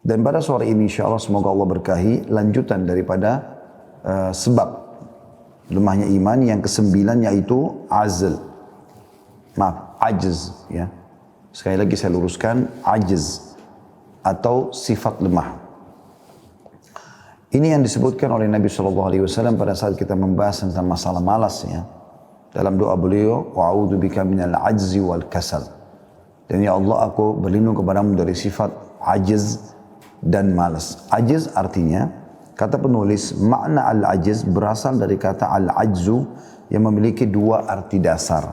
Dan pada sore ini insya Allah semoga Allah berkahi lanjutan daripada sebab lemahnya iman yang ke-9 yaitu ajz. Ya. Sekali lagi saya luruskan, ajz atau sifat lemah. Ini yang disebutkan oleh Nabi SAW pada saat kita membahas tentang masalah malas ya. Dalam doa beliau, wa'udhu bika minal ajzi wal kasal. Dan ya Allah, aku berlindung kepadamu dari sifat ajiz dan malas. Ajiz artinya, kata penulis, makna al-ajiz berasal dari kata al-ajzu yang memiliki dua arti dasar.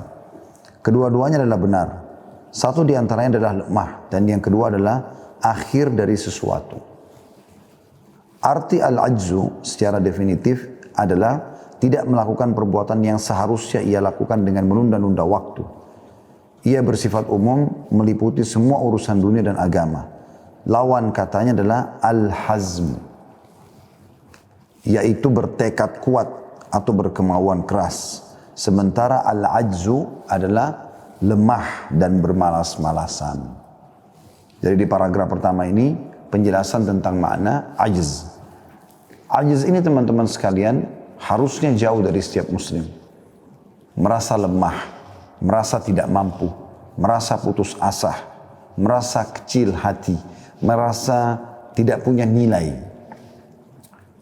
Kedua-duanya adalah benar. Satu di antaranya adalah lemah dan yang kedua adalah akhir dari sesuatu. Arti al-ajzu secara definitif adalah tidak melakukan perbuatan yang seharusnya ia lakukan dengan menunda-nunda waktu. Ia bersifat umum, meliputi semua urusan dunia dan agama. Lawan katanya adalah al-hazm, yaitu bertekad kuat atau berkemauan keras. Sementara al-ajzu adalah lemah dan bermalas-malasan. Jadi di paragraf pertama ini penjelasan tentang makna ajiz. Ajiz ini teman-teman sekalian harusnya jauh dari setiap muslim. Merasa lemah, merasa tidak mampu, merasa putus asa, merasa kecil hati, merasa tidak punya nilai.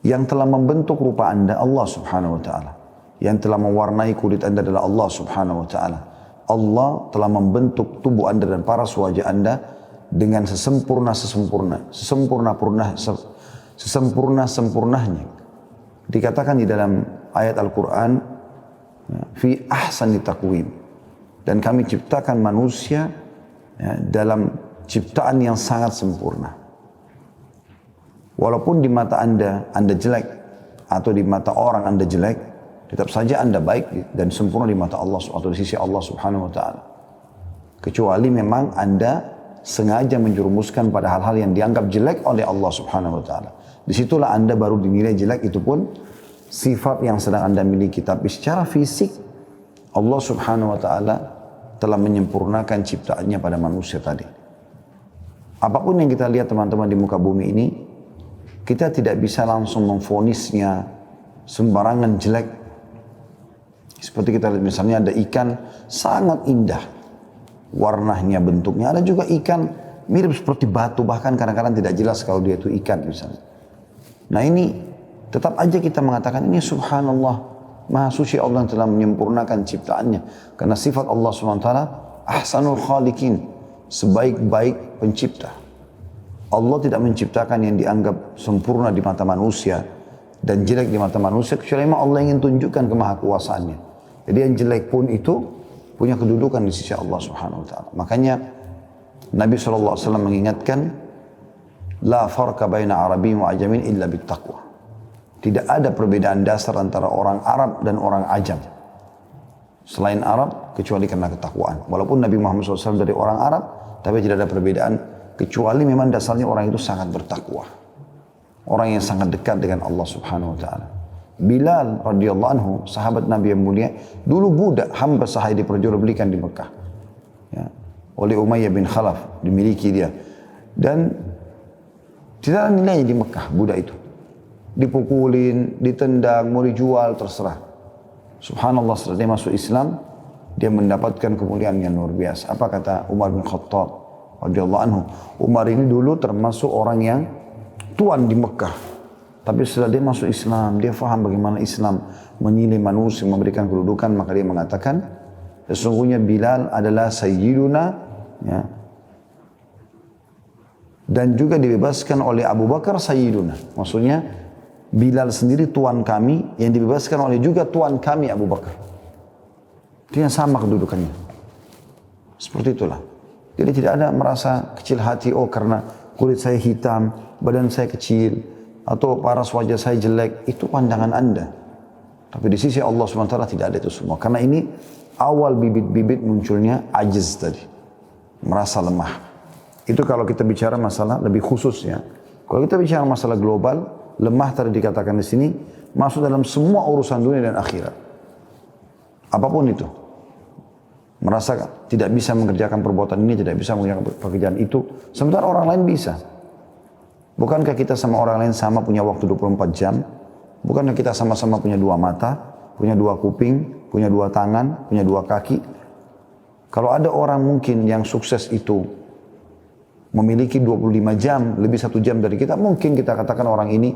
Yang telah membentuk rupa anda Allah subhanahu wa ta'ala. Yang telah mewarnai kulit anda adalah Allah subhanahu wa ta'ala. Allah telah membentuk tubuh anda dan paras wajah anda dengan sesempurnanya. Dikatakan di dalam ayat Al-Quran, fi ahsani taqwim. Dan kami ciptakan manusia ya, dalam ciptaan yang sangat sempurna. Walaupun di mata anda jelek, atau di mata orang anda jelek, tetap saja anda baik dan sempurna di mata Allah atau di sisi Allah subhanahu wa ta'ala. Kecuali memang anda sengaja menjerumuskan pada hal-hal yang dianggap jelek oleh Allah subhanahu wa ta'ala. Disitulah anda baru dinilai jelek, itu pun sifat yang sedang anda miliki. Tapi secara fisik, Allah subhanahu wa ta'ala telah menyempurnakan ciptaannya pada manusia tadi. Apapun yang kita lihat teman-teman di muka bumi ini, kita tidak bisa langsung memvonisnya sembarangan jelek. Seperti kita lihat misalnya ada ikan sangat indah, warnanya, bentuknya. Ada juga ikan mirip seperti batu, bahkan kadang-kadang tidak jelas kalau dia itu ikan misalnya. Nah ini tetap aja kita mengatakan ini subhanallah, maha suci Allah yang telah menyempurnakan ciptaannya. Karena sifat Allah SWT ahsanul khaliqin, sebaik-baik pencipta. Allah tidak menciptakan yang dianggap sempurna di mata manusia dan jelek di mata manusia, kecuali memang Allah ingin tunjukkan kemahakuasaannya. Jadi yang jelek pun itu punya kedudukan di sisi Allah Subhanahu wa taala. Makanya Nabi SAW mengingatkan, la farqa baina arabiyyin wa ajamin illa bittaqwa. Tidak ada perbedaan dasar antara orang Arab dan orang Ajam selain Arab kecuali karena ketakwaan. Walaupun Nabi Muhammad SAW dari orang Arab, tapi tidak ada perbedaan kecuali memang dasarnya orang itu sangat bertakwa. Orang yang sangat dekat dengan Allah Subhanahu wa taala. Bilal radhiyallahu anhu, sahabat Nabi yang mulia, dulu budak hamba sahaya diperjualbelikan di Mekah. Ya, oleh Umayyah bin Khalaf, dimiliki dia. Dan tidak ada nilainya di Mekah budak itu. Dipukulin, ditendang, mau dijual, terserah. Subhanallah, setelah dia masuk Islam, dia mendapatkan kemuliaan yang luar biasa. Apa kata Umar bin Khattab radhiyallahu anhu? Umar ini dulu termasuk orang yang tuan di Mekah. Tapi setelah dia masuk Islam, dia faham bagaimana Islam menilai manusia, memberikan kedudukan, maka dia mengatakan, sesungguhnya Bilal adalah sayyiduna, ya, dan juga dibebaskan oleh Abu Bakar sayyiduna. Maksudnya, Bilal sendiri tuan kami, yang dibebaskan oleh juga tuan kami Abu Bakar. Dia sama kedudukannya. Seperti itulah. Jadi tidak ada merasa kecil hati, oh karena kulit saya hitam, badan saya kecil, atau paras wajah saya jelek. Itu pandangan anda. Tapi di sisi Allah SWT tidak ada itu semua. Karena ini awal bibit-bibit munculnya ajiz tadi. Merasa lemah. Itu kalau kita bicara masalah lebih khusus ya. Kalau kita bicara masalah global, lemah tadi dikatakan di sini masuk dalam semua urusan dunia dan akhirat. Apapun itu. Merasa tidak bisa mengerjakan perbuatan ini, tidak bisa mengerjakan pekerjaan itu. Sementara orang lain bisa. Bukankah kita sama orang lain sama punya waktu 24 jam? Bukankah kita sama-sama punya dua mata, punya dua kuping, punya dua tangan, punya dua kaki? Kalau ada orang mungkin yang sukses itu memiliki 25 jam, lebih 1 jam dari kita, mungkin kita katakan orang ini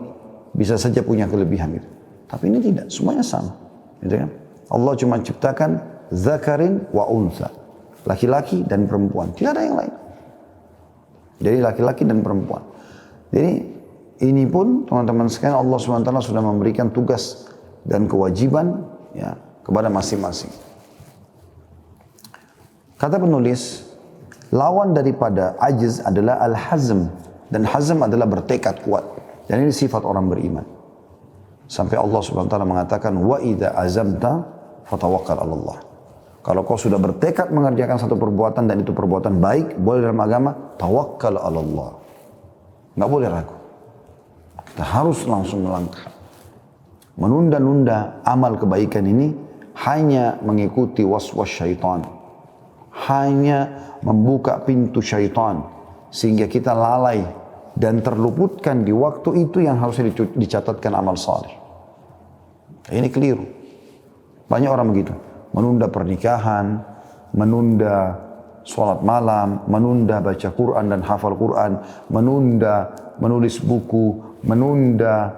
bisa saja punya kelebihan gitu. Tapi ini tidak, semuanya sama. Gitu kan? Allah cuma ciptakan zakarin wa unsa, laki-laki dan perempuan, tidak ada yang lain. Jadi laki-laki dan perempuan. Jadi ini pun teman-teman sekalian Allah SWT sudah memberikan tugas dan kewajiban ya kepada masing-masing. Kata penulis, lawan daripada ajiz adalah al-hazm, dan hazm adalah bertekad kuat. Dan ini sifat orang beriman. Sampai Allah SWT mengatakan, wa idza azamta fatawakkal 'ala Allah. Kalau kau sudah bertekad mengerjakan satu perbuatan dan itu perbuatan baik, boleh dalam agama, tawakkal 'ala Allah. Enggak boleh ragu. Kita harus langsung melangkah. Menunda-nunda amal kebaikan ini hanya mengikuti waswas syaitan. Hanya membuka pintu syaitan sehingga kita lalai dan terluputkan di waktu itu yang harusnya dicatatkan amal saleh. Ini keliru. Banyak orang begitu, menunda pernikahan, menunda sholat malam, menunda baca Quran dan hafal Quran, menunda menulis buku, menunda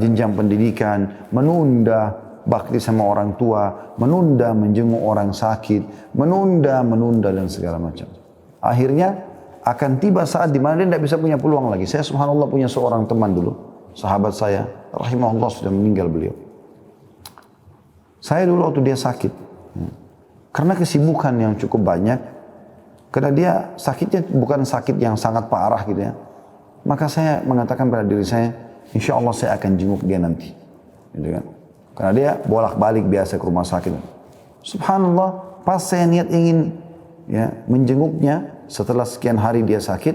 jenjang pendidikan, menunda bakti sama orang tua, menunda menjenguk orang sakit, menunda dan segala macam. Akhirnya akan tiba saat di mana dia tidak bisa punya peluang lagi. Saya subhanallah punya seorang teman dulu, sahabat saya, rahimahullah sudah meninggal beliau. Saya dulu waktu dia sakit, karena kesibukan yang cukup banyak, karena dia sakitnya bukan sakit yang sangat parah gitu ya, maka saya mengatakan pada diri saya, insya Allah saya akan jenguk dia nanti, gitu kan? Karena dia bolak-balik biasa ke rumah sakit. Subhanallah, pas saya niat ingin ya menjenguknya setelah sekian hari dia sakit,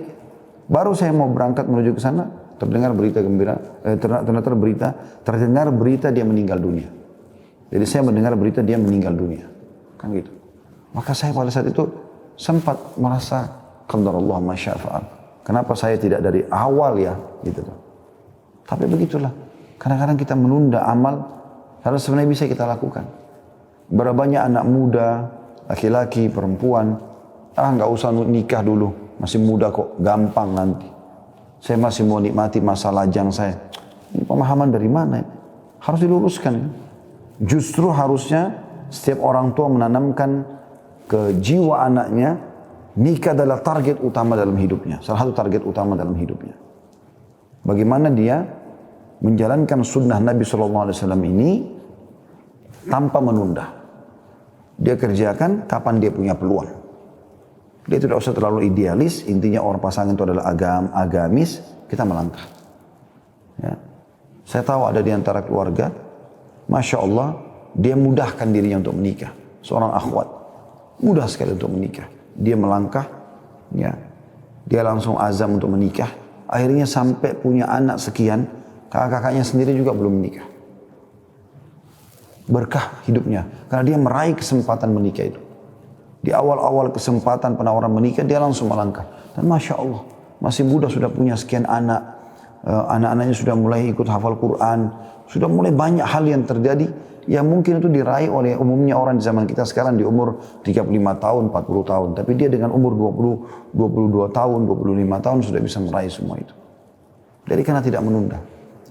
baru saya mau berangkat menuju ke sana, terdengar berita gembira, terdengar berita dia meninggal dunia. Jadi saya mendengar berita dia meninggal dunia, kan gitu. Maka saya pada saat itu sempat merasa qadarullah ma syaa fa'al. Kenapa saya tidak dari awal ya, gitu. Tapi begitulah. Kadang-kadang kita menunda amal harus sebenarnya bisa kita lakukan. Berapa banyak anak muda, laki-laki, perempuan, nggak usah nikah dulu, masih muda kok, gampang nanti. Saya masih mau nikmati masa lajang saya. Ini pemahaman dari mana? Harus diluruskan. Justru harusnya setiap orang tua menanamkan ke jiwa anaknya, nikah adalah target utama dalam hidupnya. Salah satu target utama dalam hidupnya. Bagaimana dia menjalankan sunnah Nabi SAW ini tanpa menunda. Dia kerjakan kapan dia punya peluang. Dia tidak usah terlalu idealis, intinya orang pasangan itu adalah agamis, kita melangkah. Ya. Saya tahu ada di antara keluarga, Masya Allah, dia mudahkan dirinya untuk menikah. Seorang akhwat, mudah sekali untuk menikah. Dia melangkah, ya, dia langsung azam untuk menikah. Akhirnya sampai punya anak sekian, kakak-kakaknya sendiri juga belum menikah. Berkah hidupnya, karena dia meraih kesempatan menikah itu. Di awal-awal kesempatan penawaran menikah, dia langsung melangkah. Dan Masya Allah, masih muda sudah punya sekian anak. Anak-anaknya sudah mulai ikut hafal Quran. Sudah mulai banyak hal yang terjadi yang mungkin itu diraih oleh umumnya orang di zaman kita sekarang di umur 35 tahun, 40 tahun. Tapi dia dengan umur 20, 22 tahun, 25 tahun sudah bisa meraih semua itu. Jadi karena tidak menunda.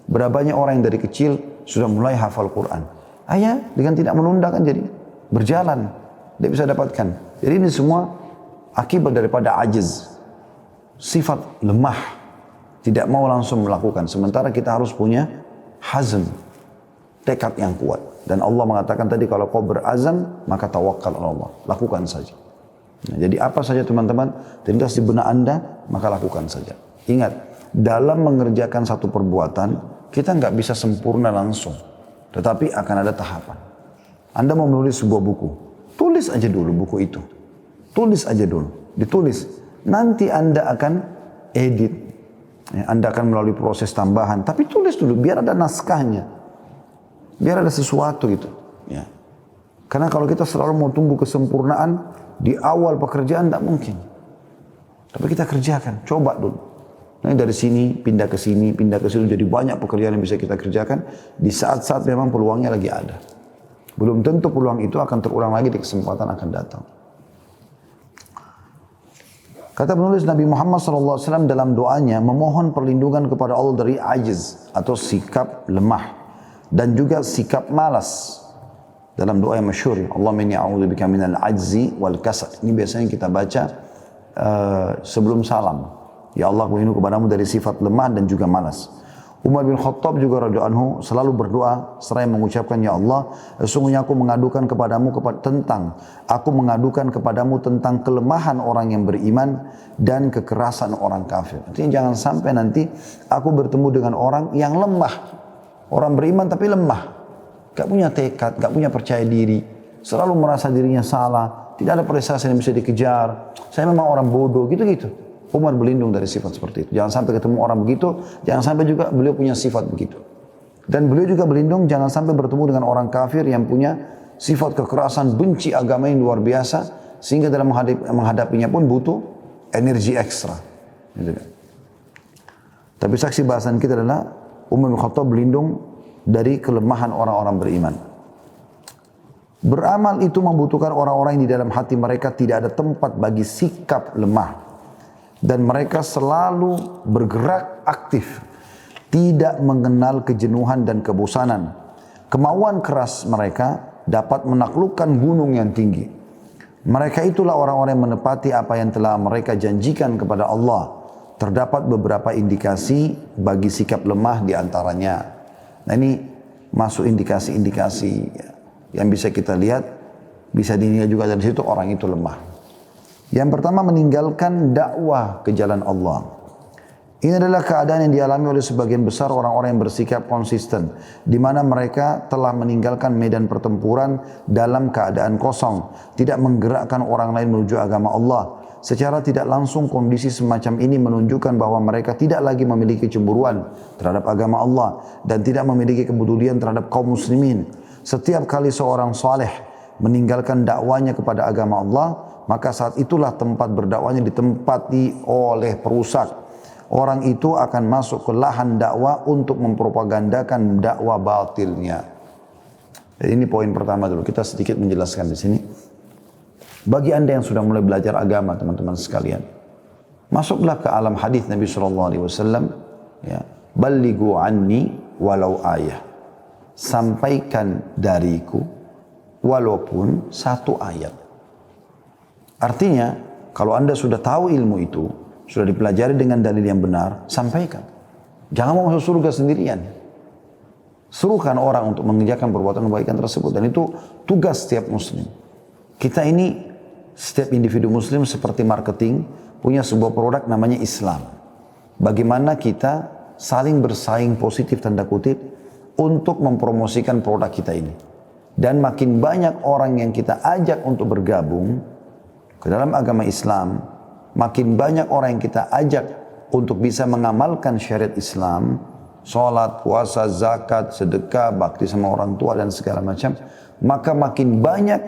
Berapa banyak orang yang dari kecil sudah mulai hafal Quran. Dengan tidak menunda kan jadi berjalan. Dia bisa dapatkan. Jadi ini semua akibat daripada ajiz. Sifat lemah. Tidak mau langsung melakukan. Sementara kita harus punya hazm. Tekad yang kuat. Dan Allah mengatakan tadi kalau kau berazam maka tawakal Allah. Lakukan saja. Nah, jadi apa saja teman-teman terlintas di benak anda maka lakukan saja. Ingat, dalam mengerjakan satu perbuatan kita nggak bisa sempurna langsung. Tetapi akan ada tahapan. Anda mau menulis sebuah buku. Tulis aja dulu buku itu. Tulis aja dulu. Ditulis. Nanti Anda akan edit. Anda akan melalui proses tambahan. Tapi tulis dulu biar ada naskahnya. Biar ada sesuatu gitu. Ya. Karena kalau kita selalu mau tunggu kesempurnaan di awal pekerjaan tidak mungkin. Tapi kita kerjakan. Coba dulu. Nah, dari sini, pindah ke sini, pindah ke sini. Jadi banyak pekerjaan yang bisa kita kerjakan di saat-saat memang peluangnya lagi ada. Belum tentu peluang itu akan terulang lagi di kesempatan akan datang. Kata penulis Nabi Muhammad SAW dalam doanya memohon perlindungan kepada Allah dari ajiz atau sikap lemah dan juga sikap malas. Dalam doa yang masyhur, Allahumma inni a'udzubika minal ajzi wal kasal. Ini biasanya kita baca sebelum salam. Ya Allah, aku berlindung kepadamu dari sifat lemah dan juga malas. Umar bin Khattab juga radhiyallahu anhu selalu berdoa seraya mengucapkan, ya Allah, sesungguhnya aku mengadukan kepadamu tentang kelemahan orang yang beriman dan kekerasan orang kafir. Artinya jangan sampai nanti aku bertemu dengan orang yang lemah. Orang beriman tapi lemah. Gak punya tekad, gak punya percaya diri. Selalu merasa dirinya salah. Tidak ada prestasi yang bisa dikejar. Saya memang orang bodoh, gitu-gitu. Umar berlindung dari sifat seperti itu. Jangan sampai ketemu orang begitu, jangan sampai juga beliau punya sifat begitu. Dan beliau juga berlindung jangan sampai bertemu dengan orang kafir yang punya sifat kekerasan, benci agama yang luar biasa, sehingga dalam menghadapinya pun butuh energi ekstra. Gitu. Tapi saksi bahasan kita adalah Umar bin Khattab berlindung dari kelemahan orang-orang beriman. Beramal itu membutuhkan orang-orang yang di dalam hati mereka tidak ada tempat bagi sikap lemah. Dan mereka selalu bergerak aktif, tidak mengenal kejenuhan dan kebosanan. Kemauan keras mereka dapat menaklukkan gunung yang tinggi. Mereka itulah orang-orang yang menepati apa yang telah mereka janjikan kepada Allah. Terdapat beberapa indikasi bagi sikap lemah di antaranya. Nah, ini masuk indikasi-indikasi yang bisa kita lihat, bisa dinilai juga dari situ orang itu lemah. Yang pertama, meninggalkan dakwah ke jalan Allah. Ini adalah keadaan yang dialami oleh sebagian besar orang-orang yang bersikap konsisten, di mana mereka telah meninggalkan medan pertempuran dalam keadaan kosong, tidak menggerakkan orang lain menuju agama Allah. Secara tidak langsung kondisi semacam ini menunjukkan bahwa mereka tidak lagi memiliki cemburuan terhadap agama Allah dan tidak memiliki kepedulian terhadap kaum muslimin. Setiap kali seorang saleh meninggalkan dakwanya kepada agama Allah, maka saat itulah tempat berdakwanya ditempati oleh perusak. Orang itu akan masuk ke lahan dakwah untuk mempropagandakan dakwah batilnya. Jadi ini poin pertama dulu, kita sedikit menjelaskan di sini. Bagi anda yang sudah mulai belajar agama, teman-teman sekalian, masuklah ke alam hadis Nabi SAW. Ya, balighu anni walau ayah. Sampaikan dariku walaupun satu ayat. Artinya, kalau anda sudah tahu ilmu itu, sudah dipelajari dengan dalil yang benar, sampaikan. Jangan mau masuk surga sendirian. Suruhkan orang untuk mengerjakan perbuatan kebaikan tersebut. Dan itu tugas setiap muslim. Kita ini, setiap individu muslim seperti marketing, punya sebuah produk namanya Islam. Bagaimana kita saling bersaing positif tanda kutip untuk mempromosikan produk kita ini. Dan makin banyak orang yang kita ajak untuk bergabung ke dalam agama Islam, makin banyak orang yang kita ajak untuk bisa mengamalkan syariat Islam, sholat, puasa, zakat, sedekah, bakti sama orang tua dan segala macam, maka makin banyak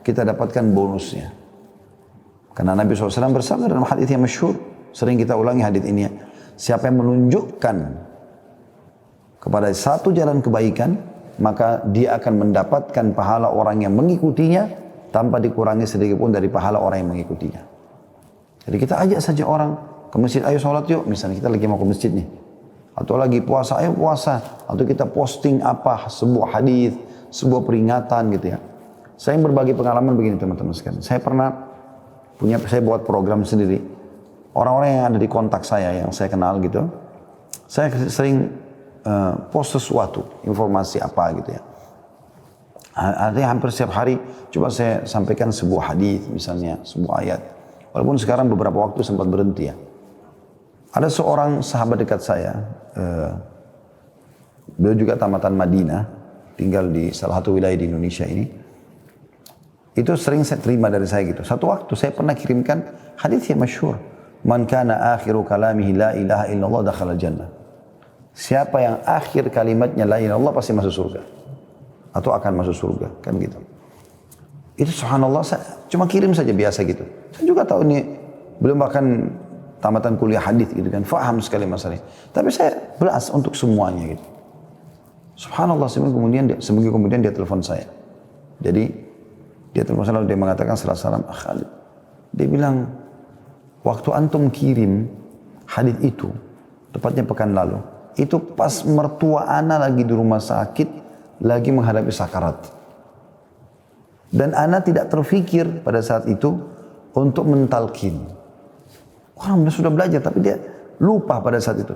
kita dapatkan bonusnya. Karena Nabi SAW bersabda dalam hadis yang masyhur, sering kita ulangi hadis ini, siapa yang menunjukkan kepada satu jalan kebaikan, maka dia akan mendapatkan pahala orang yang mengikutinya tanpa dikurangi sedikit pun dari pahala orang yang mengikutinya. Jadi kita ajak saja orang ke masjid, ayo sholat yuk, misalnya kita lagi mau ke masjid nih, atau lagi puasa, ayo puasa, atau kita posting apa, sebuah hadis, sebuah peringatan gitu ya. Saya berbagi pengalaman begini teman-teman sekalian. Saya buat program sendiri. Orang-orang yang ada di kontak saya, yang saya kenal gitu, saya sering post sesuatu, informasi apa gitu ya. Artinya hampir setiap hari coba saya sampaikan sebuah hadis, misalnya sebuah ayat. Walaupun sekarang beberapa waktu sempat berhenti ya. Ada seorang sahabat dekat saya, beliau juga tamatan Madinah, tinggal di salah satu wilayah di Indonesia ini. Itu sering saya terima dari saya gitu. Satu waktu saya pernah kirimkan hadis yang masyhur, "Man kana akhiru kalamihi la ilaha illallah dakhala jannah." Siapa yang akhir kalimatnya la ilaha illallah pasti masuk surga. Atau akan masuk surga, kan gitu. Itu subhanallah, saya cuma kirim saja biasa gitu. Saya juga tahu ini, belum bahkan tamatan kuliah hadis gitu kan, faham sekali masalahnya. Tapi saya belas untuk semuanya gitu. Subhanallah, seminggu kemudian dia telepon saya. Jadi dia telepon saya lalu dia mengatakan salam Khalid. Dia bilang, waktu antum kirim hadis itu, tepatnya pekan lalu, itu pas mertua ana lagi di rumah sakit, lagi menghadapi sakarat. Dan ana tidak terfikir pada saat itu untuk mentalkin. Orang sudah belajar tapi dia lupa pada saat itu.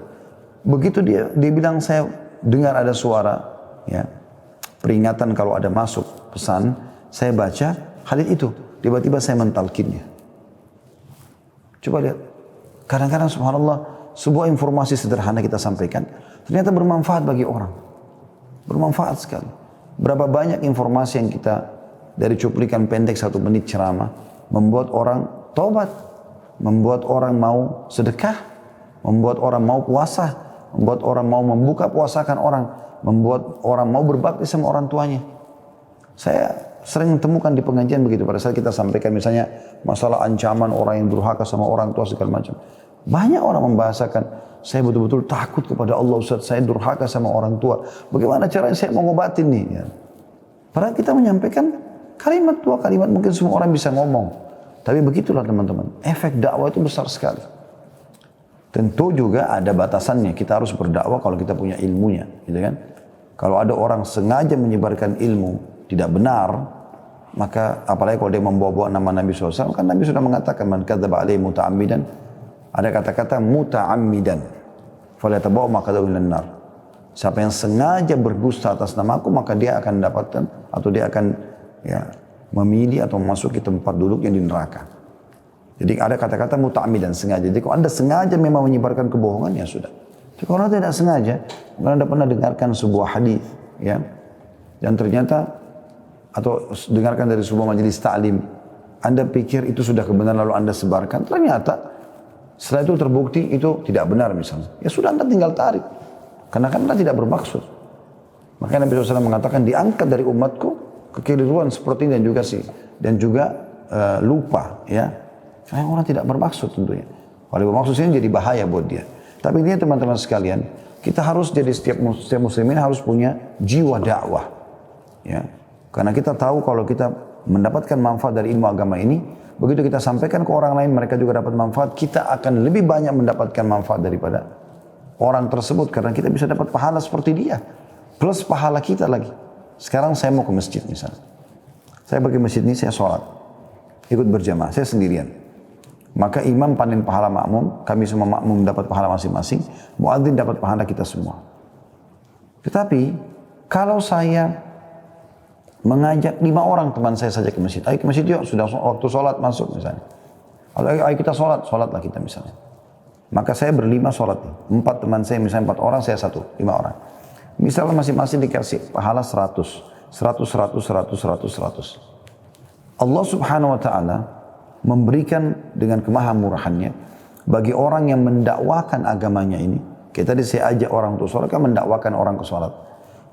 Begitu dia bilang, saya dengar ada suara ya, peringatan kalau ada masuk pesan, saya baca hadis itu, tiba-tiba saya mentalkinnya. Coba lihat, kadang-kadang subhanallah, sebuah informasi sederhana kita sampaikan, ternyata bermanfaat bagi orang. Bermanfaat sekali. Berapa banyak informasi yang kita, dari cuplikan pendek 1 menit ceramah, membuat orang tobat, membuat orang mau sedekah, membuat orang mau puasa, membuat orang mau membuka puasakan orang, membuat orang mau berbakti sama orang tuanya. Saya sering temukan di pengajian begitu, pada saat kita sampaikan misalnya masalah ancaman orang yang durhaka sama orang tua segala macam. Banyak orang membahasakan, saya betul-betul takut kepada Allah Ustaz, saya durhaka sama orang tua. Bagaimana caranya saya mau ngobatin nih? Ya. Padahal kita menyampaikan kalimat 2 kalimat mungkin semua orang bisa ngomong. Tapi begitulah teman-teman, efek dakwah itu besar sekali. Tentu juga ada batasannya, kita harus berdakwah kalau kita punya ilmunya, gitu kan? Kalau ada orang sengaja menyebarkan ilmu tidak benar, maka apalagi kalau dia membawa-bawa nama Nabi SAW, kan Nabi sudah mengatakan, man kadzdzaba alaihi muta'ammidan, ada kata-kata muta'ammidan, falyatabawa maq'adahu minan nar. Siapa yang sengaja berdusta atas namaku, maka dia akan dapatkan, atau dia akan ya memilih atau masuk ke tempat duduk yang di neraka. Jadi ada kata-kata muta'ammidan, sengaja. Jadi kalau anda sengaja memang menyebarkan kebohongan, ya sudah. Tapi kalau anda tidak sengaja, kalau anda pernah dengarkan sebuah hadis, ya, dan ternyata atau dengarkan dari sebuah majelis ta'lim, anda pikir itu sudah kebenaran lalu anda sebarkan, ternyata setelah itu terbukti itu tidak benar misalnya. Ya sudah, anda tinggal tarik. Karena kan anda tidak bermaksud. Makanya Nabi SAW mengatakan, diangkat dari umatku kekeliruan seperti ini dan juga lupa, ya. Karena orang tidak bermaksud tentunya. Kalau bermaksud ini jadi bahaya buat dia. Tapi ini teman-teman sekalian, kita harus jadi setiap muslimin harus punya jiwa dakwah, ya. Karena kita tahu kalau kita mendapatkan manfaat dari ilmu agama ini, begitu kita sampaikan ke orang lain, mereka juga dapat manfaat, kita akan lebih banyak mendapatkan manfaat daripada orang tersebut, karena kita bisa dapat pahala seperti dia, plus pahala kita lagi. Sekarang saya mau ke masjid misalnya. Saya pergi masjid ini, saya sholat. Ikut berjamaah, saya sendirian. Maka imam panen pahala makmum, kami semua makmum dapat pahala masing-masing, muadzin dapat pahala kita semua. Tetapi, kalau saya mengajak 5 orang teman saya saja ke masjid, ayo ke masjid yuk, sudah waktu sholat masuk misalnya. Ayo kita sholatlah kita misalnya. Maka saya berlima sholat, 4 teman saya misalnya 4 orang, saya 1, 5 orang. Misalnya masing-masing dikasih pahala 100. Allah subhanahu wa ta'ala memberikan dengan kemahamurahannya bagi orang yang mendakwakan agamanya ini. Kayak tadi saya ajak orang untuk sholat, kan mendakwakan orang ke sholat.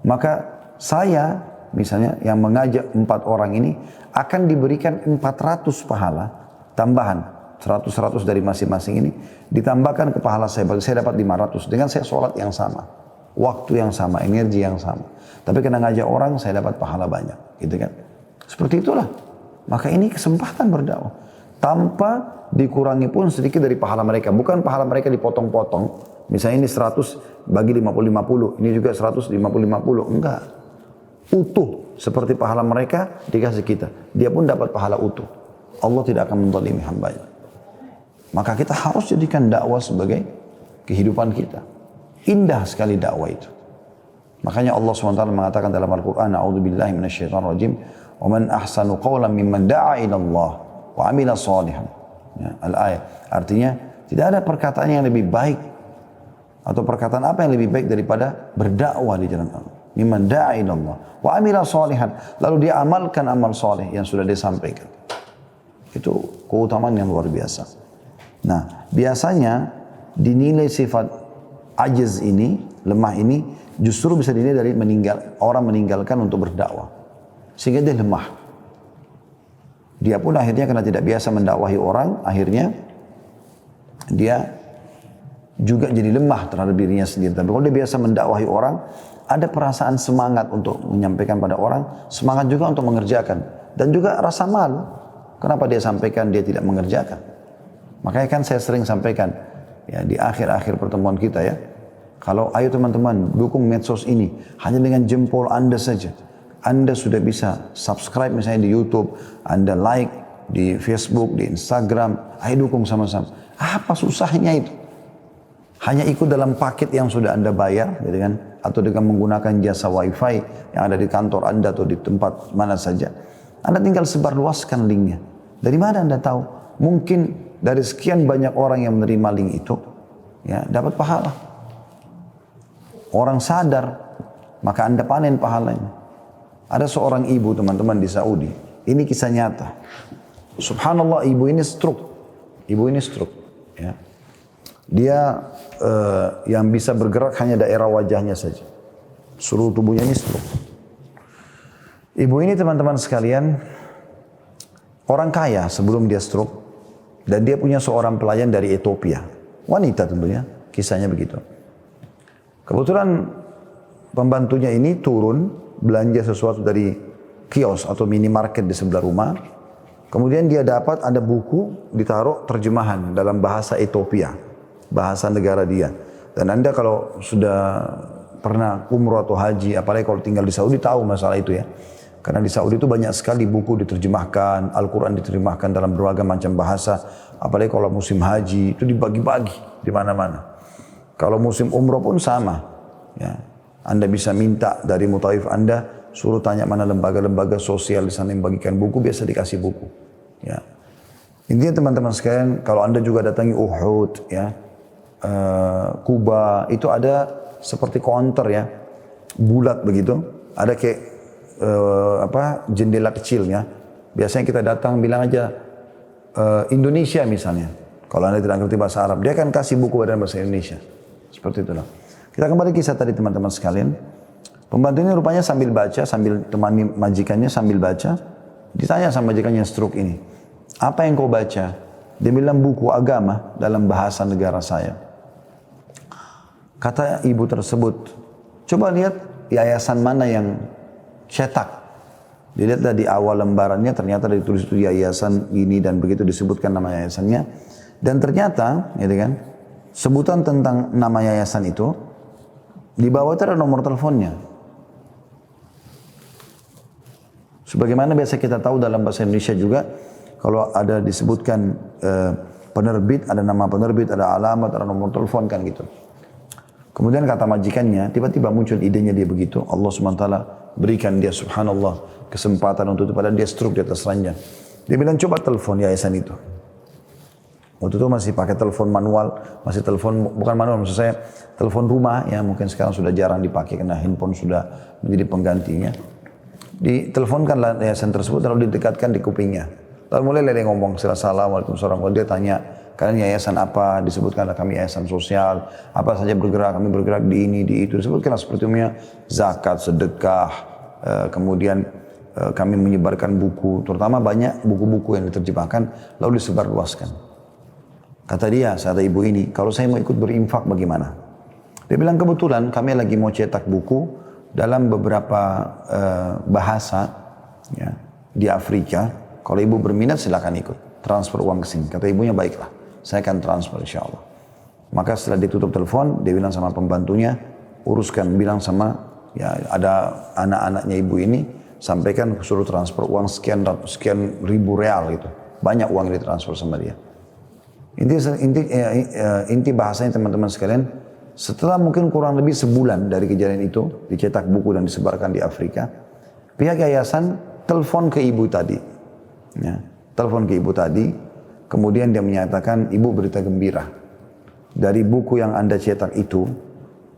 Maka saya misalnya yang mengajak 4 orang ini akan diberikan 400 pahala tambahan. 100 dari masing-masing ini ditambahkan ke pahala saya. Bagi saya dapat 500 dengan saya sholat yang sama. Waktu yang sama, energi yang sama. Tapi kena ngajak orang, saya dapat pahala banyak. Gitu kan? Seperti itulah. Maka ini kesempatan berdakwah. Tanpa dikurangi pun sedikit dari pahala mereka. Bukan pahala mereka dipotong-potong. Misalnya ini 100 bagi 50-50. Ini juga 100 50-50. Enggak. Utuh. Seperti pahala mereka dikasih kita. Dia pun dapat pahala utuh. Allah tidak akan menzalimi hambanya. Maka kita harus jadikan dakwah sebagai kehidupan kita. Indah sekali dakwah itu. Makanya Allah SWT mengatakan dalam Al-Quran, A'udzubillahi minasyaitonirrajim, wa man ahsanu qawlan mimman da'a ila Allah wa amila shalihan. Ya, al-ayat. Artinya, tidak ada perkataan yang lebih baik atau perkataan apa yang lebih baik daripada berdakwah di jalan Allah. Mimman da'a ila Allah wa amila shalihan. Lalu dia amalkan amal saleh yang sudah dia sampaikan. Itu keutamaan yang luar biasa. Nah, biasanya dinilai sifat ajiz ini, lemah ini, justru bisa dinilai dari orang meninggalkan untuk berdakwah. Sehingga dia lemah. Dia pun akhirnya karena tidak biasa mendakwahi orang, akhirnya dia juga jadi lemah terhadap dirinya sendiri. Tapi kalau dia biasa mendakwahi orang, ada perasaan semangat untuk menyampaikan pada orang, semangat juga untuk mengerjakan, dan juga rasa malu. Kenapa dia sampaikan, dia tidak mengerjakan? Makanya kan saya sering sampaikan ya di akhir-akhir pertemuan kita ya, kalau ayo teman-teman dukung medsos ini, hanya dengan jempol Anda saja. Anda sudah bisa subscribe misalnya di YouTube, Anda like di Facebook, di Instagram, ayo dukung sama-sama. Apa susahnya itu? Hanya ikut dalam paket yang sudah Anda bayar, gitu kan? Atau dengan menggunakan jasa wifi yang ada di kantor Anda atau di tempat mana saja. Anda tinggal sebarluaskan linknya. Dari mana Anda tahu? Mungkin dari sekian banyak orang yang menerima link itu, ya dapat pahala. Orang sadar, maka Anda panen pahalanya. Ada seorang ibu teman-teman di Saudi. Ini kisah nyata. Subhanallah, ibu ini stroke. Ibu ini stroke. Ya. Dia yang bisa bergerak hanya daerah wajahnya saja. Seluruh tubuhnya ini stroke. Ibu ini teman-teman sekalian, orang kaya sebelum dia stroke. Dan dia punya seorang pelayan dari Ethiopia. Wanita tentunya, kisahnya begitu. Kebetulan pembantunya ini turun belanja sesuatu dari kios atau minimarket di sebelah rumah. Kemudian dia dapat ada buku ditaruh terjemahan dalam bahasa Ethiopia, bahasa negara dia. Dan Anda kalau sudah pernah umroh atau haji, apalagi kalau tinggal di Saudi tahu masalah itu ya. Karena di Saudi itu banyak sekali buku diterjemahkan, Al-Quran diterjemahkan dalam berbagai macam bahasa. Apalagi kalau musim haji itu dibagi-bagi di mana-mana. Kalau musim umroh pun sama. Ya. Anda bisa minta dari mutaif Anda, suruh tanya mana lembaga-lembaga sosial di sana yang bagikan buku, biasa dikasih buku. Ya. Intinya teman-teman sekalian, kalau Anda juga datangi Uhud, ya, Kuba, itu ada seperti counter ya, bulat begitu, ada kayak jendela kecilnya. Biasanya kita datang bilang aja Indonesia misalnya. Kalau Anda tidak ngerti bahasa Arab, dia akan kasih buku dalam bahasa Indonesia. Seperti itulah. Kita kembali kisah tadi teman-teman sekalian. Pembantu ini rupanya sambil baca, sambil temani majikannya sambil baca. Ditanya sama majikannya stroke ini, apa yang kau baca? Dia bilang buku agama dalam bahasa negara saya. Kata ibu tersebut, coba lihat yayasan mana yang cetak. Dilihat di awal lembarannya ternyata ditulis itu yayasan ini dan begitu disebutkan nama yayasannya. Dan ternyata, gitu kan, sebutan tentang nama yayasan itu di bawah itu ada nomor teleponnya. Sebagaimana biasa kita tahu dalam bahasa Indonesia juga, kalau ada disebutkan penerbit, ada nama penerbit, ada alamat, ada nomor telepon kan gitu. Kemudian kata majikannya, tiba-tiba muncul idenya dia begitu. Allah SWT berikan dia subhanallah kesempatan untuk itu, padahal dia stroke di atas ranjang. Dia bilang coba telepon yayasan itu. Waktu itu masih pakai telepon manual, masih telepon, bukan manual maksud saya, telepon rumah ya mungkin sekarang sudah jarang dipakai karena handphone sudah menjadi penggantinya. Diteleponkan yayasan tersebut lalu didekatkan di kupingnya. Lalu mulai dia ngomong, assalamualaikum warahmatullahi wabarakatuh. Dia tanya, kalian yayasan apa? Disebutkanlah kami yayasan sosial, apa saja bergerak, kami bergerak di ini, di itu. Disebutkanlah seperti umumnya zakat, sedekah, kemudian kami menyebarkan buku, terutama banyak buku-buku yang diterjemahkan, lalu disebarluaskan. Kata dia, kata ibu ini, kalau saya mau ikut berinfak bagaimana? Dia bilang kebetulan kami lagi mau cetak buku dalam beberapa bahasa ya, di Afrika. Kalau ibu berminat silakan ikut, transfer uang ke sini. Kata ibunya baiklah, saya akan transfer insya Allah. Maka setelah ditutup telepon, dia bilang sama pembantunya, uruskan, bilang sama ya ada anak-anaknya ibu ini, sampaikan suruh transfer uang sekian ribu real gitu. Banyak uang yang ditransfer sama dia. Inti bahasanya teman-teman sekalian, setelah mungkin kurang lebih sebulan dari kejadian itu, dicetak buku dan disebarkan di Afrika, pihak yayasan telepon ke ibu tadi. Ya, telepon ke ibu tadi, kemudian dia menyatakan, ibu berita gembira. Dari buku yang Anda cetak itu,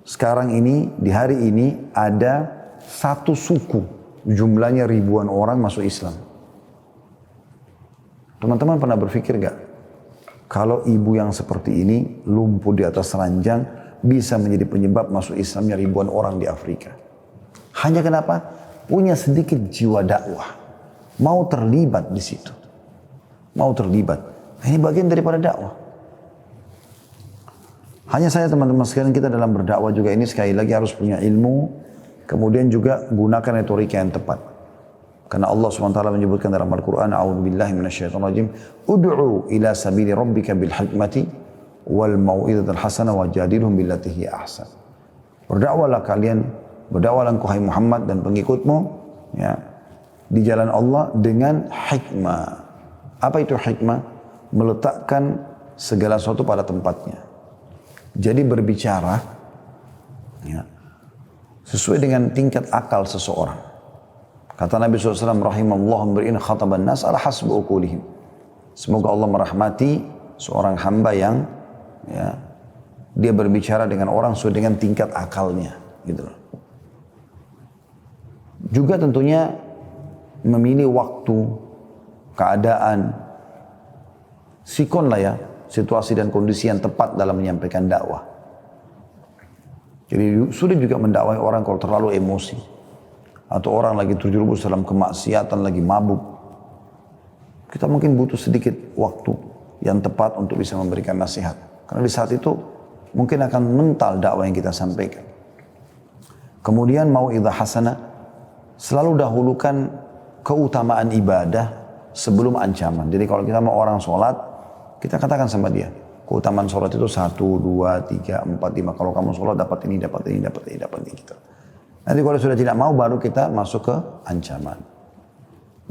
sekarang ini, di hari ini ada satu suku, jumlahnya ribuan orang masuk Islam. Teman-teman pernah berpikir gak? Kalau ibu yang seperti ini, lumpuh di atas ranjang, bisa menjadi penyebab masuk Islamnya ribuan orang di Afrika. Hanya kenapa? Punya sedikit jiwa dakwah. Mau terlibat di situ. Mau terlibat. Ini bagian daripada dakwah. Hanya saya teman-teman sekalian, kita dalam berdakwah juga ini sekali lagi harus punya ilmu, kemudian juga gunakan retorika yang tepat. Karena Allah SWT menyebutkan dalam Al-Quran, A'udzubillahi minasyaitonirrajim, Ud'u ila sabili rabbika bil hikmati wal mau'izatil hasanah wajadilhum billati hiya ahsan. Berdakwalah kalian, berdakwalah engkau hai Muhammad dan pengikutmu, ya, di jalan Allah dengan hikmah. Apa itu hikmah? Meletakkan segala sesuatu pada tempatnya. Jadi berbicara, ya, sesuai dengan tingkat akal seseorang. Kata Nabi SAW, Rahimallahu mri'in khataban nas ala hasbi uqulihim. Semoga Allah merahmati seorang hamba yang, ya, dia berbicara dengan orang sesuai dengan tingkat akalnya. Gitu loh. Juga tentunya memilih waktu, keadaan, sikon lah ya, situasi dan kondisi yang tepat dalam menyampaikan dakwah. Jadi sulit juga mendakwai orang kalau terlalu emosi. Atau orang lagi terjerumus dalam kemaksiatan, lagi mabuk. Kita mungkin butuh sedikit waktu yang tepat untuk bisa memberikan nasihat. Karena di saat itu mungkin akan mental dakwah yang kita sampaikan. Kemudian mau'izah hasanah, selalu dahulukan keutamaan ibadah sebelum ancaman. Jadi kalau kita mau orang sholat, kita katakan sama dia, keutamaan sholat itu 1, 2, 3, 4, 5. Kalau kamu sholat dapat ini, dapat ini, dapat ini, dapat ini. Gitu. Nanti kalau sudah tidak mau baru kita masuk ke ancaman.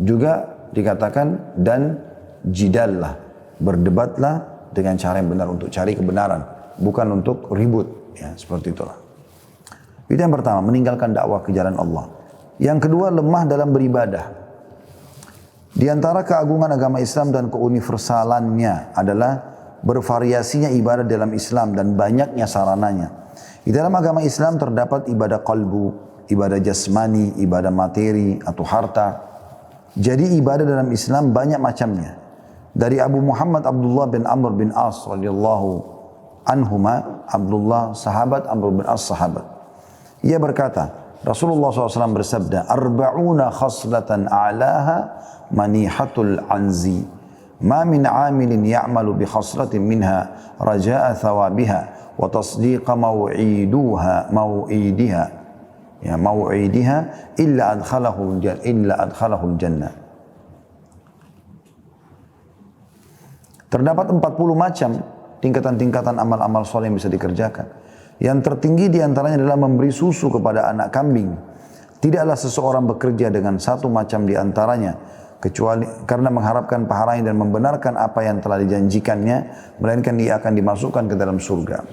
Juga dikatakan dan jidallah, berdebatlah dengan cara yang benar untuk cari kebenaran, bukan untuk ribut. Ya, seperti itulah. Itu yang pertama, meninggalkan dakwah ke jalan Allah. Yang kedua, lemah dalam beribadah. Di antara keagungan agama Islam dan keuniversalannya adalah bervariasinya ibadah dalam Islam dan banyaknya sarananya. Di dalam agama Islam terdapat ibadah qalbu, ibadah jasmani, ibadah materi atau harta. Jadi ibadah dalam Islam banyak macamnya. Dari Abu Muhammad Abdullah bin Amr bin As radhiyallahu anhuma, Abdullah sahabat, Amr bin As sahabat. Ia berkata, Rasulullah SAW bersabda, Arba'una khaslatan a'laha manihatul anzi. Ma min amilin ya'malu bi khaslatin minha raja'a thawabiha wa tasdiqa maw'idiha illa adkhalahu jannah. Terdapat 40 macam tingkatan-tingkatan amal-amal soleh yang bisa dikerjakan. Yang tertinggi diantaranya adalah memberi susu kepada anak kambing. Tidaklah seseorang bekerja dengan satu macam diantaranya, kecuali karena mengharapkan pahalanya dan membenarkan apa yang telah dijanjikannya, melainkan dia akan dimasukkan ke dalam surga.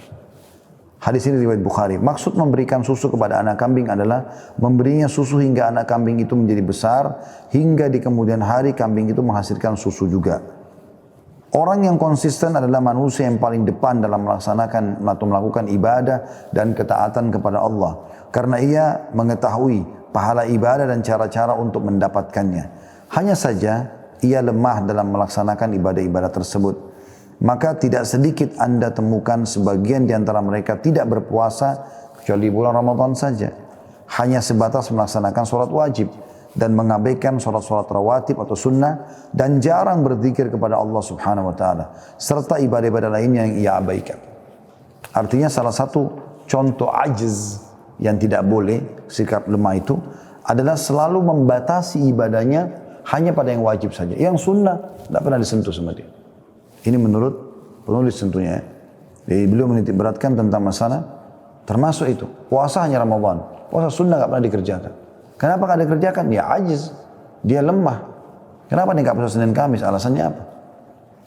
Hadis ini riwayat Bukhari. Maksud memberikan susu kepada anak kambing adalah memberinya susu hingga anak kambing itu menjadi besar, hingga di kemudian hari kambing itu menghasilkan susu juga. Orang yang konsisten adalah manusia yang paling depan dalam melaksanakan atau melakukan ibadah dan ketaatan kepada Allah. Karena ia mengetahui pahala ibadah dan cara-cara untuk mendapatkannya. Hanya saja ia lemah dalam melaksanakan ibadah-ibadah tersebut. Maka tidak sedikit Anda temukan sebagian di antara mereka tidak berpuasa kecuali bulan Ramadan saja. Hanya sebatas melaksanakan sholat wajib dan mengabaikan sholat-sholat rawatib atau sunnah dan jarang berzikir kepada Allah Subhanahu wa taala serta ibadah-ibadah lainnya yang ia abaikan. Artinya salah satu contoh ajiz yang tidak boleh, sikap lemah itu adalah selalu membatasi ibadahnya hanya pada yang wajib saja. Yang sunnah tidak pernah disentuh sama dia. Ini menurut penulis tentunya. Jadi beliau menitik beratkan tentang masalah termasuk itu. Puasa hanya Ramadan. Puasa sunnah tidak pernah dikerjakan. Kenapa tidak dikerjakan? Dia ajiz, dia lemah. Kenapa dia tidak puasa Senin Kamis? Alasannya apa?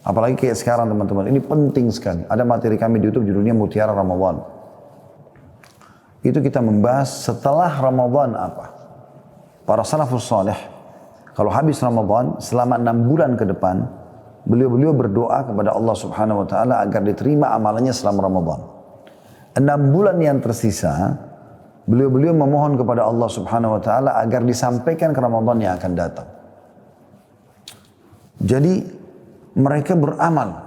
Apalagi kayak sekarang teman-teman, ini penting sekali. Ada materi kami di YouTube judulnya Mutiara Ramadan. Itu kita membahas setelah Ramadan apa. Para salafus salih, kalau habis Ramadan, selama 6 bulan ke depan, beliau berdoa kepada Allah Subhanahu Wa Taala agar diterima amalannya selama Ramadan. 6 bulan yang tersisa, beliau memohon kepada Allah Subhanahu Wa Taala agar disampaikan ke Ramadan yang akan datang. Jadi mereka beramal.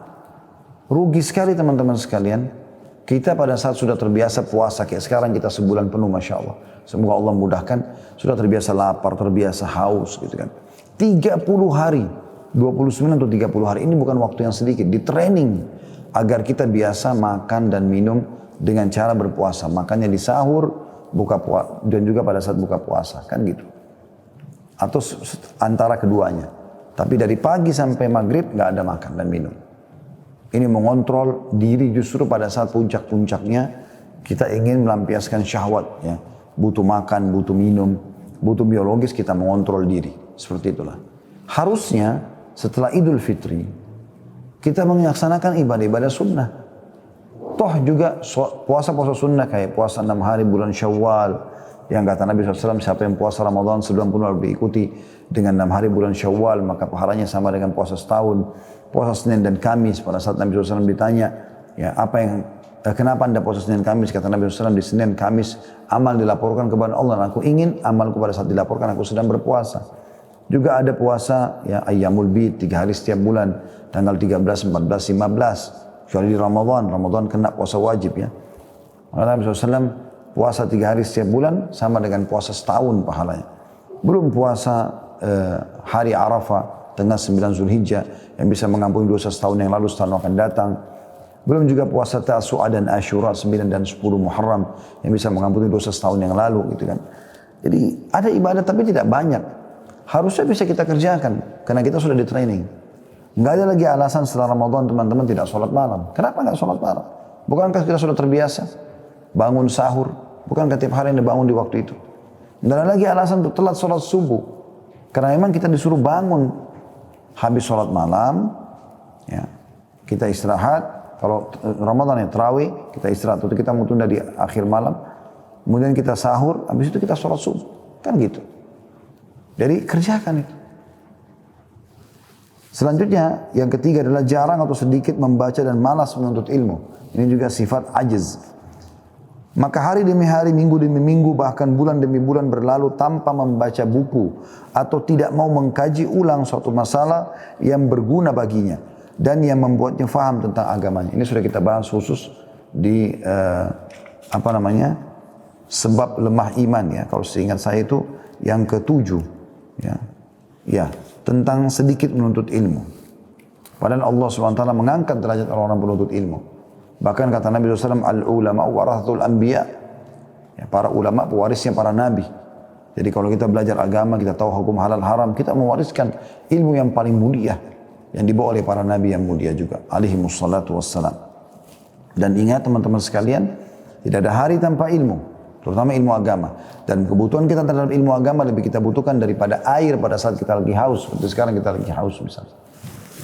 Rugi sekali teman-teman sekalian. Kita pada saat sudah terbiasa puasa, kayak sekarang kita sebulan penuh Masya Allah. Semoga Allah mudahkan. Sudah terbiasa lapar, terbiasa haus gitu kan. 30 hari, 29 atau 30 hari, ini bukan waktu yang sedikit. Di training agar kita biasa makan dan minum dengan cara berpuasa. Makannya di sahur, buka puasa, dan juga pada saat buka puasa, kan gitu. Atau antara keduanya. Tapi dari pagi sampai maghrib nggak ada makan dan minum. Ini mengontrol diri justru pada saat puncak-puncaknya kita ingin melampiaskan syahwat, ya. Butuh makan, butuh minum, butuh biologis, kita mengontrol diri. Seperti itulah. Harusnya setelah Idul Fitri kita melaksanakan ibadah-ibadah sunnah. Toh juga puasa-puasa sunnah kayak puasa 6 hari bulan Syawal, yang kata Nabi SAW, siapa yang puasa Ramadan 90 lalu diikuti dengan 6 hari bulan Syawal, maka pahalanya sama dengan puasa setahun. Puasa Senin dan Kamis, pada saat Nabi SAW ditanya, ya kenapa anda puasa Senin Kamis? Kata Nabi SAW, di Senin Kamis amal dilaporkan kepada Allah, dan aku ingin amalku pada saat dilaporkan aku sedang berpuasa. Juga ada puasa ya Ayyamul Bid, 3 hari setiap bulan, tanggal 13, 14, 15. Kecuali di Ramadan kena puasa wajib, ya. Maka Nabi SAW puasa 3 hari setiap bulan sama dengan puasa setahun pahalanya. Belum puasa hari Arafah tengah 9 Zulhijjah yang bisa mengampuni dosa setahun yang lalu, setahun akan datang. Belum juga puasa Tasu'a dan Asyura 9 dan 10 Muharram yang bisa mengampuni dosa setahun yang lalu, gitu kan. Jadi ada ibadah tapi tidak banyak. Harusnya bisa kita kerjakan karena kita sudah di training. Nggak ada lagi alasan setelah Ramadan teman-teman tidak sholat malam. Kenapa nggak sholat malam? Bukankah kita sudah terbiasa bangun sahur? Bukankah tiap hari yang dibangun di waktu itu? Nggak ada lagi alasan untuk telat sholat subuh. Karena memang kita disuruh bangun habis sholat malam, ya, kita istirahat. Kalau Ramadan ya tarawih, kita istirahat. Atau kita mau tunda di akhir malam, kemudian kita sahur, habis itu kita sholat subuh. Kan gitu. Jadi kerjakan itu. Selanjutnya, yang ketiga adalah jarang atau sedikit membaca dan malas menuntut ilmu. Ini juga sifat ajiz. Maka hari demi hari, minggu demi minggu, bahkan bulan demi bulan berlalu tanpa membaca buku atau tidak mau mengkaji ulang suatu masalah yang berguna baginya dan yang membuatnya faham tentang agamanya. Ini sudah kita bahas khusus di sebab lemah iman, ya. Kalau seingat saya itu yang ke-7, ya, tentang sedikit menuntut ilmu. Padahal Allah SWT mengangkat derajat orang-orang penuntut ilmu. Bahkan kata Nabi SAW, al-ulama warathatul anbiya. Ya, para ulama pewarisnya para nabi. Jadi kalau kita belajar agama, kita tahu hukum halal haram, kita mewariskan ilmu yang paling mulia yang dibawa oleh para nabi yang mulia juga, alaihimus salatu wassalam. Dan ingat teman-teman sekalian, tidak ada hari tanpa ilmu, terutama ilmu agama. Dan kebutuhan kita terhadap ilmu agama lebih kita butuhkan daripada air pada saat kita lagi haus. Seperti sekarang kita lagi haus misalnya.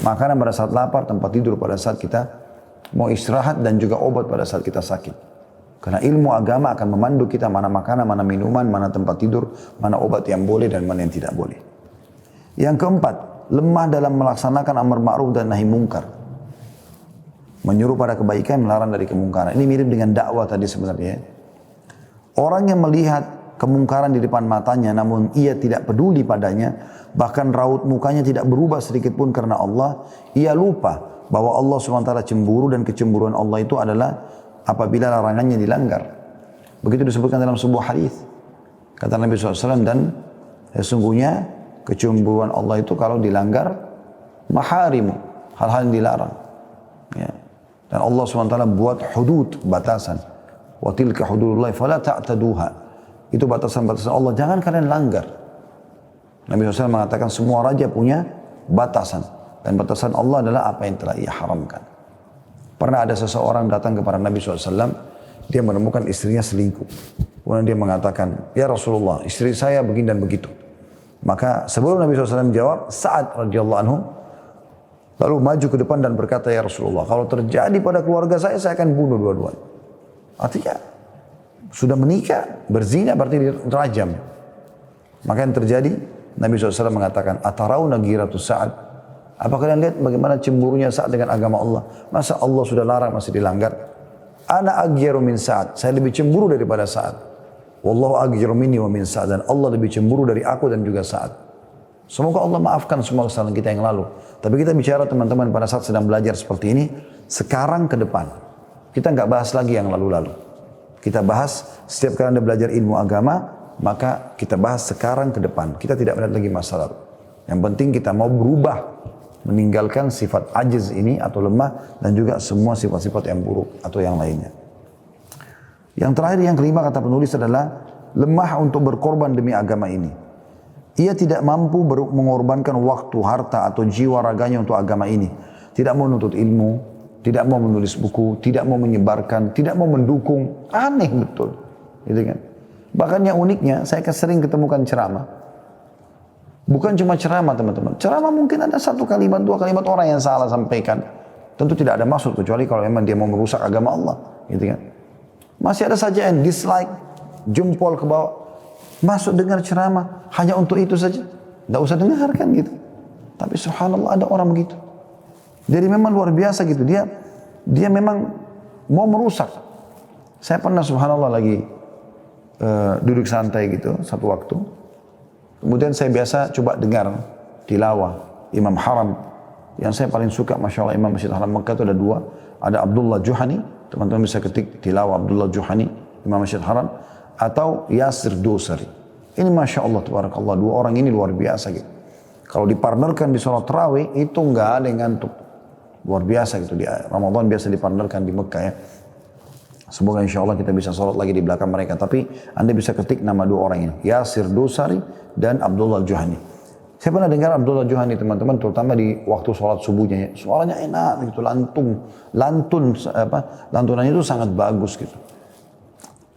Makanan pada saat lapar, tempat tidur pada saat kita mau istirahat, dan juga obat pada saat kita sakit. Karena ilmu agama akan memandu kita mana makanan, mana minuman, mana tempat tidur, mana obat yang boleh dan mana yang tidak boleh. Yang keempat, lemah dalam melaksanakan amar ma'ruf dan nahi mungkar. Menyuruh pada kebaikan, melarang dari kemungkaran. Ini mirip dengan dakwah tadi sebenarnya. Orang yang melihat kemungkaran di depan matanya namun ia tidak peduli padanya, bahkan raut mukanya tidak berubah sedikit pun karena Allah, ia lupa bahwa Allah SWT cemburu, dan kecemburuan Allah itu adalah apabila larangannya dilanggar. Begitu disebutkan dalam sebuah hadis. Kata Nabi SAW, dan sesungguhnya kecemburuan Allah itu kalau dilanggar maharimu, hal-hal yang dilarang. Ya. Dan Allah SWT buat hudud, batasan. Wa tilka hududullah fala ta'taduha. Itu batasan-batasan Allah, jangan kalian langgar. Nabi SAW mengatakan semua raja punya batasan. Dan batasan Allah adalah apa yang telah ia haramkan. Pernah ada seseorang datang kepada Nabi SAW, dia menemukan istrinya selingkuh. Kemudian dia mengatakan, ya Rasulullah, istri saya begini dan begitu. Maka sebelum Nabi SAW jawab, Sa'ad radhiyallahu anhu lalu maju ke depan dan berkata, ya Rasulullah, kalau terjadi pada keluarga saya akan bunuh dua-duanya. Artinya, sudah menikah, berzina berarti dirajam. Maka yang terjadi, Nabi SAW mengatakan, Atarauna giratu Sa'ad. Apa kalian lihat bagaimana cemburunya Sa'ad dengan agama Allah? Masa Allah sudah larang masih dilanggar? Ana aghyaru min Sa'ad. Saya lebih cemburu daripada Sa'ad. Wallahu aghyaru minni wa min Sa'ad. Dan Allah lebih cemburu dari aku dan juga Sa'ad. Semoga Allah maafkan semua kesalahan kita yang lalu. Tapi kita bicara teman-teman pada saat sedang belajar seperti ini, sekarang ke depan. Kita nggak bahas lagi yang lalu-lalu. Kita bahas setiap kali Anda belajar ilmu agama, maka kita bahas sekarang ke depan. Kita tidak melihat lagi masa lalu. Yang penting kita mau berubah meninggalkan sifat ajiz ini atau lemah dan juga semua sifat-sifat yang buruk atau yang lainnya. Yang terakhir, yang kelima kata penulis adalah lemah untuk berkorban demi agama ini. Ia tidak mampu mengorbankan waktu, harta atau jiwa raganya untuk agama ini. Tidak mau menuntut ilmu, tidak mau menulis buku, tidak mau menyebarkan, tidak mau mendukung. Aneh betul. Gitu kan? Bahkan yang uniknya, saya sering ketemukan ceramah. Bukan cuma ceramah teman-teman. Ceramah mungkin ada satu kalimat, dua kalimat orang yang salah sampaikan. Tentu tidak ada maksud kecuali kalau memang dia mau merusak agama Allah. Gitu kan? Masih ada saja yang dislike, jempol ke bawah. Masuk dengar ceramah hanya untuk itu saja. Tidak usah dengarkan gitu. Tapi subhanallah ada orang begitu. Jadi memang luar biasa gitu. Dia memang mau merusak. Saya pernah subhanallah lagi duduk santai gitu satu waktu. Kemudian saya biasa coba dengar tilawah Imam Haram. Yang saya paling suka Masya Allah Imam Masjid Haram Mekah itu ada dua. Ada Abdullah Juhani. Teman-teman bisa ketik tilawah Abdullah Juhani Imam Masjid Haram. Atau Yasir Dosari. Ini Masya Allah tabarakallah, dua orang ini luar biasa gitu. Kalau dipartnerkan di sholat tarawih itu nggak ada yang ngantuk. Luar biasa gitu, di Ramadan biasa dipartnerkan di Mekah ya. Semoga insya Allah kita bisa sholat lagi di belakang mereka. Tapi Anda bisa ketik nama dua orang ini, Yasir Dosari dan Abdullah Juhani. Saya pernah dengar Abdullah Juhani teman-teman, terutama di waktu sholat subuhnya ya. Suaranya enak gitu, lantunannya itu sangat bagus gitu.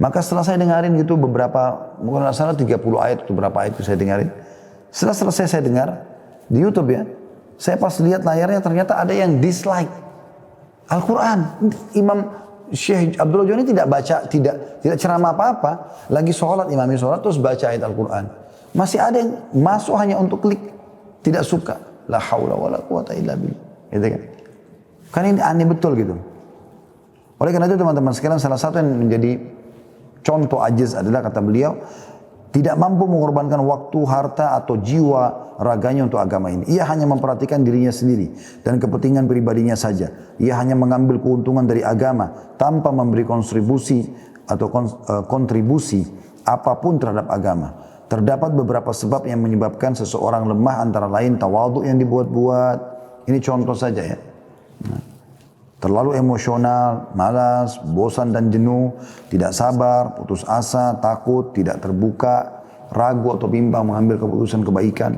Maka setelah saya dengarin gitu beberapa, mungkin tidak salah 30 ayat atau berapa ayat itu saya dengarin. Setelah selesai saya dengar di YouTube ya, saya pas lihat layarnya ternyata ada yang dislike Al-Quran. Imam Syekh Abdullah Juhani tidak baca, tidak ceramah apa-apa, lagi sholat, imami sholat terus baca ayat Al-Quran. Masih ada yang masuk hanya untuk klik, tidak suka. La haula wa la quwata illa billah. Gitu kan? Kan ini aneh betul gitu. Oleh karena itu teman-teman sekalian, salah satu yang menjadi contoh ajiz adalah kata beliau, tidak mampu mengorbankan waktu, harta atau jiwa raganya untuk agama ini. Ia hanya memperhatikan dirinya sendiri dan kepentingan pribadinya saja. Ia hanya mengambil keuntungan dari agama tanpa memberi kontribusi atau kontribusi apapun terhadap agama. Terdapat beberapa sebab yang menyebabkan seseorang lemah, antara lain tawadhu yang dibuat-buat. Ini contoh saja ya. Terlalu emosional, malas, bosan dan jenuh, tidak sabar, putus asa, takut, tidak terbuka, ragu atau bimbang mengambil keputusan kebaikan.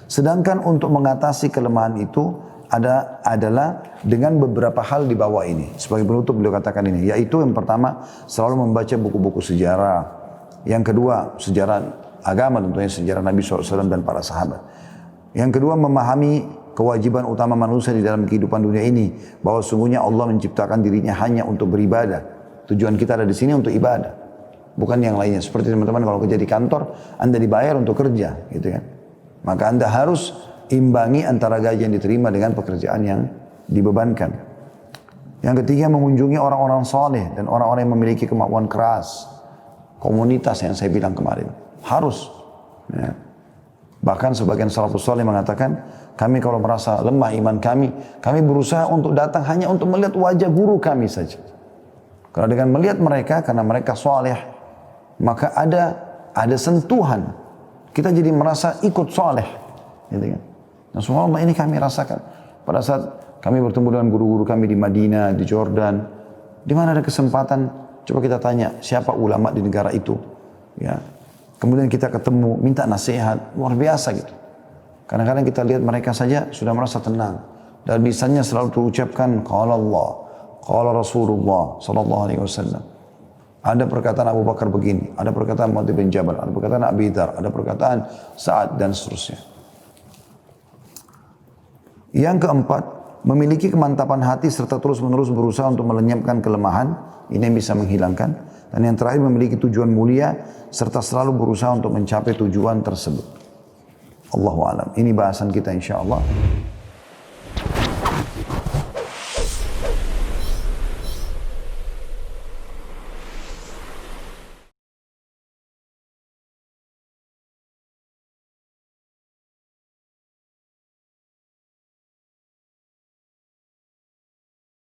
Sedangkan untuk mengatasi kelemahan itu adalah dengan beberapa hal di bawah ini. Sebagai penutup beliau katakan ini, yaitu yang pertama selalu membaca buku-buku sejarah. Yang kedua sejarah agama, tentunya sejarah Nabi SAW dan para sahabat. Yang kedua memahami kewajiban utama manusia di dalam kehidupan dunia ini, bahwa sungguhnya Allah menciptakan dirinya hanya untuk beribadah. Tujuan kita ada di sini untuk ibadah, bukan yang lainnya. Seperti teman-teman kalau kerja di kantor, Anda dibayar untuk kerja, gitu kan? Maka Anda harus imbangi antara gaji yang diterima dengan pekerjaan yang dibebankan. Yang ketiga mengunjungi orang-orang soleh dan orang-orang yang memiliki kemampuan keras. Komunitas yang saya bilang kemarin harus. Ya. Bahkan sebagian salafus saleh mengatakan, kami kalau merasa lemah iman kami berusaha untuk datang hanya untuk melihat wajah guru kami saja. Karena dengan melihat mereka, karena mereka saleh, maka ada sentuhan. Kita jadi merasa ikut saleh. Gitu kan? Nah subhanallah ini kami rasakan. Pada saat kami bertemu dengan guru-guru kami di Madinah, di Jordan, di mana ada kesempatan, coba kita tanya, siapa ulama di negara itu? Ya. Kemudian kita ketemu, minta nasihat, luar biasa gitu. Kadang-kadang kita lihat mereka saja sudah merasa tenang. Dan misalnya selalu terucapkan, Qala Allah, Qala Rasulullah Sallallahu Alaihi Wasallam. Ada perkataan Abu Bakar begini, ada perkataan Mu'adz bin Jabal, ada perkataan Abi Dzar, ada perkataan Sa'ad dan seterusnya. Yang keempat, memiliki kemantapan hati serta terus-menerus berusaha untuk melenyapkan kelemahan, ini yang bisa menghilangkan. Dan yang terakhir memiliki tujuan mulia serta selalu berusaha untuk mencapai tujuan tersebut. Allahu a'lam. Ini bahasan kita insyaallah.